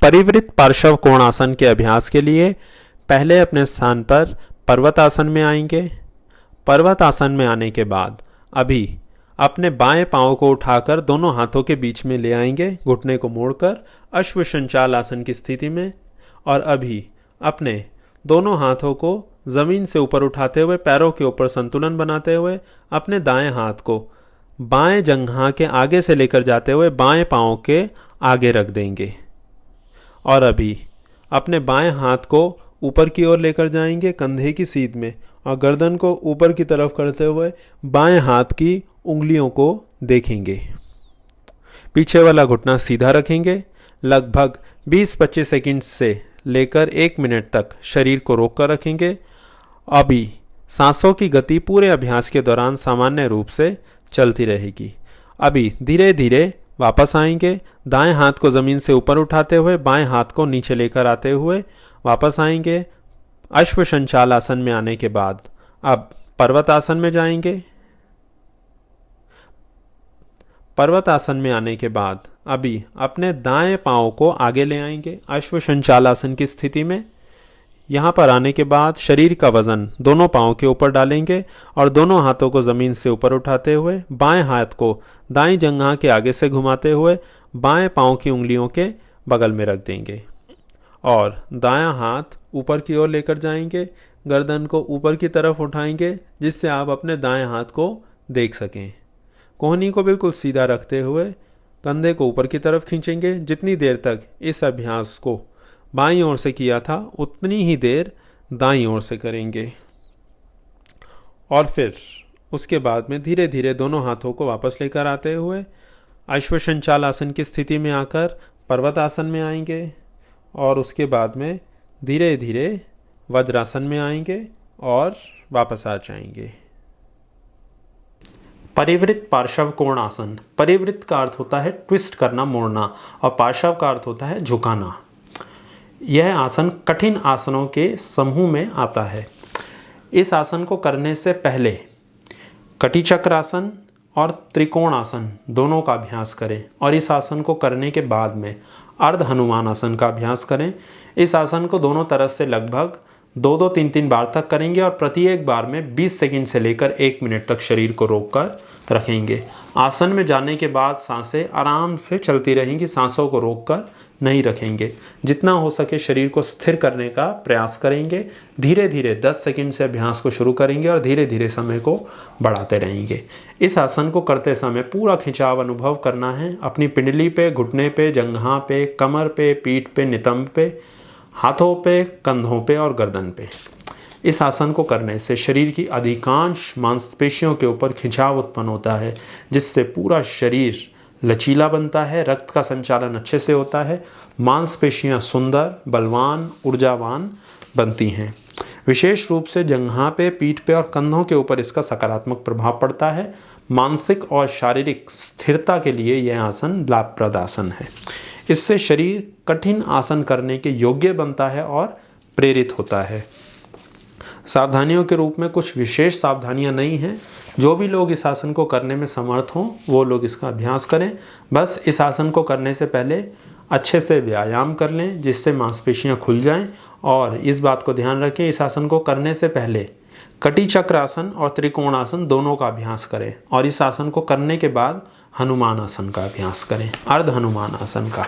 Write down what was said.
परिवृत्त पार्श्व कोणासन के अभ्यास के लिए पहले अपने स्थान पर पर्वतासन में आएंगे। पर्वतासन में आने के बाद अभी अपने बाएं पांव को उठाकर दोनों हाथों के बीच में ले आएंगे, घुटने को मोड़कर अश्वसंचाल आसन की स्थिति में। और अभी अपने दोनों हाथों को जमीन से ऊपर उठाते हुए पैरों के ऊपर संतुलन बनाते हुए अपने दाएं हाथ को बाएं जंघा के आगे से लेकर जाते हुए बाएं पांव के आगे रख देंगे। और अभी अपने बाएं हाथ को ऊपर की ओर लेकर जाएंगे कंधे की सीध में, और गर्दन को ऊपर की तरफ करते हुए बाएं हाथ की उंगलियों को देखेंगे। पीछे वाला घुटना सीधा रखेंगे। लगभग 20-25 सेकंड से लेकर 1 मिनट तक शरीर को रोककर रखेंगे। अभी सांसों की गति पूरे अभ्यास के दौरान सामान्य रूप से चलती रहेगी। अभी धीरे धीरे वापस आएंगे। दाएं हाथ को ज़मीन से ऊपर उठाते हुए बाएं हाथ को नीचे लेकर आते हुए वापस आएंगे। अश्वसंचाल आसन में आने के बाद अब पर्वतासन में जाएंगे। पर्वतासन में आने के बाद अभी अपने दाएं पांव को आगे ले आएंगे अश्वसंचाल आसन की स्थिति में। यहाँ पर आने के बाद शरीर का वजन दोनों पांव के ऊपर डालेंगे और दोनों हाथों को ज़मीन से ऊपर उठाते हुए बाएं हाथ को दाईं जंघा के आगे से घुमाते हुए बाएं पांव की उंगलियों के बगल में रख देंगे और दायां हाथ ऊपर की ओर लेकर जाएंगे। गर्दन को ऊपर की तरफ उठाएंगे जिससे आप अपने दाएं हाथ को देख सकें। कोहनी को बिल्कुल सीधा रखते हुए कंधे को ऊपर की तरफ खींचेंगे। जितनी देर तक इस अभ्यास को बाईं ओर से किया था उतनी ही देर दाईं ओर से करेंगे। और फिर उसके बाद में धीरे धीरे दोनों हाथों को वापस लेकर आते हुए अश्वसंचाल आसन की स्थिति में आकर पर्वतासन में आएंगे और उसके बाद में धीरे धीरे वज्रासन में आएंगे और वापस आ जाएंगे। परिवृत्त पार्श्व कोणासन। परिवृत्त का अर्थ होता है ट्विस्ट करना, मोड़ना, और पार्श्व का अर्थ होता है झुकाना। यह आसन कठिन आसनों के समूह में आता है। इस आसन को करने से पहले कटी चक्रासन और त्रिकोण आसन दोनों का अभ्यास करें और इस आसन को करने के बाद में अर्ध हनुमान आसन का अभ्यास करें। इस आसन को दोनों तरफ से लगभग 2-3 बार तक करेंगे और प्रत्येक बार में 20 सेकंड से लेकर 1 मिनट तक शरीर को रोककर रखेंगे। आसन में जाने के बाद सांसें आराम से चलती रहेंगी, सांसों को रोककर नहीं रखेंगे। जितना हो सके शरीर को स्थिर करने का प्रयास करेंगे। धीरे धीरे 10 सेकंड से अभ्यास को शुरू करेंगे और धीरे धीरे समय को बढ़ाते रहेंगे। इस आसन को करते समय पूरा खिंचाव अनुभव करना है। अपनी पिंडली पे, घुटने पे, जंघा पे, कमर पे, पीठ पे, नितंब पे, हाथों पे, कंधों पे और गर्दन पे। इस आसन को करने से शरीर की अधिकांश मांसपेशियों के ऊपर खिंचाव उत्पन्न होता है जिससे पूरा शरीर लचीला बनता है, रक्त का संचालन अच्छे से होता है, मांसपेशियां सुंदर, बलवान, ऊर्जावान बनती हैं। विशेष रूप से जंघा पे, पीठ पे और कंधों के ऊपर इसका सकारात्मक प्रभाव पड़ता है। मानसिक और शारीरिक स्थिरता के लिए यह आसन लाभप्रद आसन है। इससे शरीर कठिन आसन करने के योग्य बनता है और प्रेरित होता है। सावधानियों के रूप में कुछ विशेष सावधानियां नहीं हैं। जो भी लोग इस आसन को करने में समर्थ हों वो लोग इसका अभ्यास करें। बस इस आसन को करने से पहले अच्छे से व्यायाम कर लें जिससे मांसपेशियां खुल जाएं और इस बात को ध्यान रखें इस आसन को करने से पहले कटी चक्र आसन और त्रिकोण आसन दोनों का अभ्यास करें और इस आसन को करने के बाद हनुमान आसन का अभ्यास करें, अर्ध हनुमान आसन का।